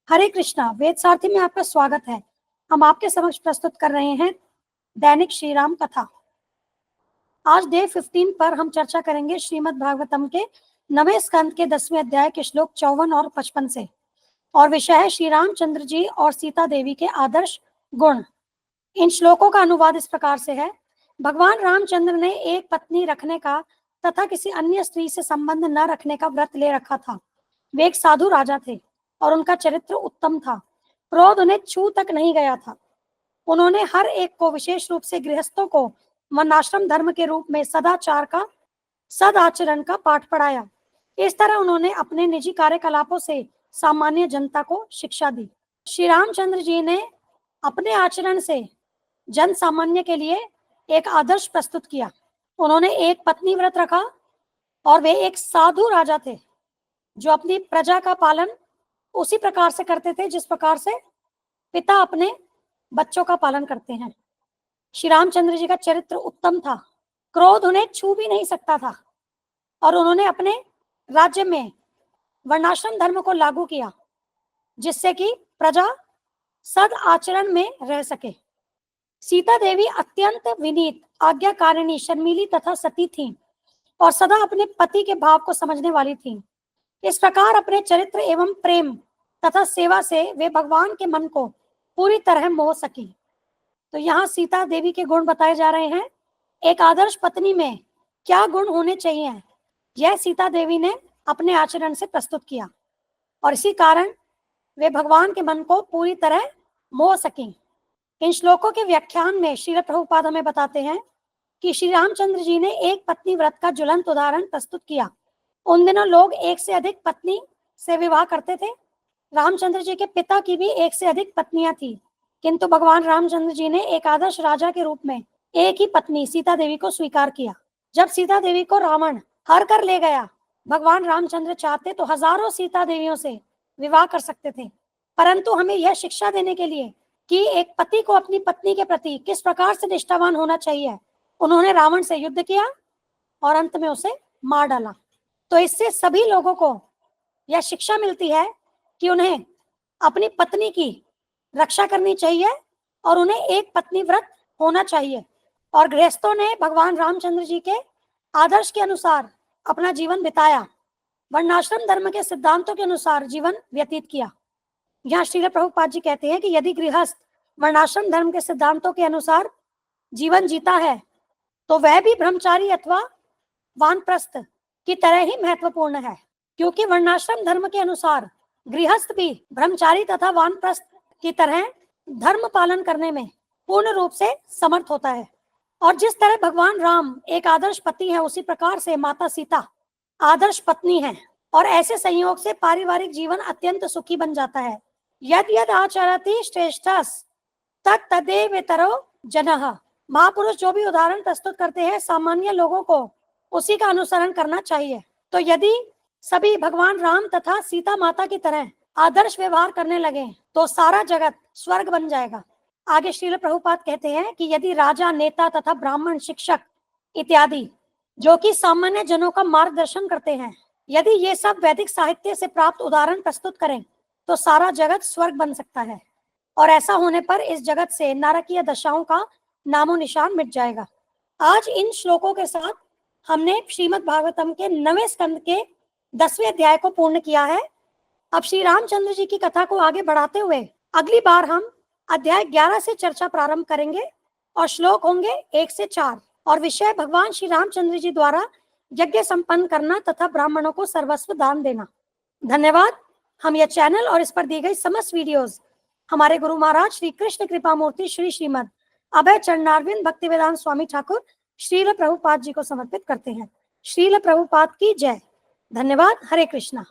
हरे कृष्णा। वेद सारथी में आपका स्वागत है। हम आपके समक्ष प्रस्तुत कर रहे हैं दैनिक श्री राम कथा। आज डे 15 पर हम चर्चा करेंगे श्रीमद् भागवतम के 9वें स्कंद के 10वें अध्याय के श्लोक 54 और 55 से, और विषय है श्री रामचंद्र जी और सीता देवी के आदर्श गुण। इन श्लोकों का अनुवाद इस प्रकार से है। भगवान रामचंद्र ने एक पत्नी रखने का तथा किसी अन्य स्त्री से संबंध न रखने का व्रत ले रखा था। वे एक साधु राजा थे और उनका चरित्र उत्तम था। क्रोध उन्हें छू तक नहीं गया था। उन्होंने हर एक को, विशेष रूप से गृहस्थों को, वर्णाश्रम धर्म के रूप में सदाचरण का पाठ पढ़ाया। इस तरह उन्होंने अपने निजी कार्यकलापों से सामान्य जनता को शिक्षा दी। श्री रामचंद्र जी ने अपने आचरण से जन सामान्य के लिए एक आदर्श प्रस्तुत किया। उन्होंने एक पत्नी व्रत रखा और वे एक साधु राजा थे जो अपनी प्रजा का पालन उसी प्रकार से करते थे जिस प्रकार से पिता अपने बच्चों का पालन करते हैं। श्री रामचंद्र जी का चरित्र उत्तम था। क्रोध उन्हें छू भी नहीं सकता था और उन्होंने अपने राज्य में वर्णाश्रम धर्म को लागू किया जिससे कि प्रजा सद आचरण में रह सके। सीता देवी अत्यंत विनीत, आज्ञाकारिणी, शर्मीली तथा सती थीं और सदा अपने पति के भाव को समझने वाली थीं। इस प्रकार अपने चरित्र एवं प्रेम तथा सेवा से वे भगवान के मन को पूरी तरह मोह सकी। तो यहाँ सीता देवी के गुण बताए जा रहे हैं। एक आदर्श पत्नी में क्या गुण होने चाहिए, यह सीता देवी ने अपने आचरण से प्रस्तुत किया और इसी कारण वे भगवान के मन को पूरी तरह मोह सकी। इन श्लोकों के व्याख्यान में श्रील प्रभुपाद हमें बताते हैं कि श्री रामचंद्र जी ने एक पत्नी व्रत का ज्वलंत उदाहरण प्रस्तुत किया। उन दिनों लोग एक से अधिक पत्नी से विवाह करते थे। रामचंद्र जी के पिता की भी एक से अधिक पत्नियां थी, किंतु भगवान रामचंद्र जी ने एक आदर्श राजा के रूप में एक ही पत्नी सीता देवी को स्वीकार किया। जब सीता देवी को रावण हर कर ले गया, भगवान रामचंद्र चाहते तो हजारों सीता देवियों से विवाह कर सकते थे, परंतु हमें यह शिक्षा देने के लिए कि एक पति को अपनी पत्नी के प्रति किस प्रकार से निष्ठावान होना चाहिए, उन्होंने रावण से युद्ध किया और अंत में उसे मार डाला। तो इससे सभी लोगों को यह शिक्षा मिलती है कि उन्हें अपनी पत्नी की रक्षा करनी चाहिए और उन्हें एक पत्नी व्रत होना चाहिए। और गृहस्थों ने भगवान रामचंद्र जी के आदर्श के अनुसार अपना जीवन बिताया, वर्णाश्रम धर्म के सिद्धांतों के अनुसार जीवन व्यतीत किया। यहाँ श्रील प्रभुपाद जी कहते हैं कि यदि गृहस्थ वर्णाश्रम धर्म के सिद्धांतों के अनुसार जीवन जीता है तो वह भी ब्रह्मचारी अथवा वानप्रस्थ की तरह ही महत्वपूर्ण है, क्योंकि वर्णाश्रम धर्म के अनुसार गृहस्थ भी ब्रह्मचारी तथा वानप्रस्थ की तरह धर्म पालन करने में पूर्ण रूप से समर्थ होता है। और जिस तरह भगवान राम एक आदर्श पति है, उसी प्रकार से माता सीता आदर्श पत्नी है और ऐसे संयोग से पारिवारिक जीवन अत्यंत सुखी बन जाता है। यद यद आचरति श्रेष्ठस तत् तदेवेतरो जनः। महापुरुष जो भी उदाहरण प्रस्तुत करते हैं, सामान्य लोगों को उसी का अनुसरण करना चाहिए। तो यदि सभी भगवान राम तथा सीता माता की तरह आदर्श व्यवहार करने लगे तो सारा जगत स्वर्ग बन जाएगा। आगे श्रील प्रभुपाद कहते हैं कि यदि राजा, नेता तथा ब्राह्मण, शिक्षक इत्यादि जो कि सामान्य जनों का मार्गदर्शन करते हैं, यदि ये सब वैदिक साहित्य से प्राप्त उदाहरण प्रस्तुत करें तो सारा जगत स्वर्ग बन सकता है और ऐसा होने पर इस जगत से नारकीय दशाओं का नामो निशान मिट जाएगा। आज इन श्लोकों के साथ हमने श्रीमद् भागवतम के 9वें स्कंद के 10वें अध्याय को पूर्ण किया है। अब श्री रामचंद्र जी की कथा को आगे बढ़ाते हुए अगली बार हम अध्याय 11 से चर्चा प्रारंभ करेंगे और श्लोक होंगे 1 से 4 और विषय भगवान श्री रामचंद्र जी द्वारा यज्ञ संपन्न करना तथा ब्राह्मणों को सर्वस्व दान देना। धन्यवाद। हम यह चैनल और इस पर दी गई समस्त वीडियोस हमारे गुरु महाराज श्री कृष्ण कृपा मूर्ति श्री श्रीमद अभय चरणारविंद भक्तिवेदांत स्वामी ठाकुर श्रील प्रभुपाद जी को समर्पित करते हैं। श्रील प्रभुपाद की जय। धन्यवाद। हरे कृष्णा।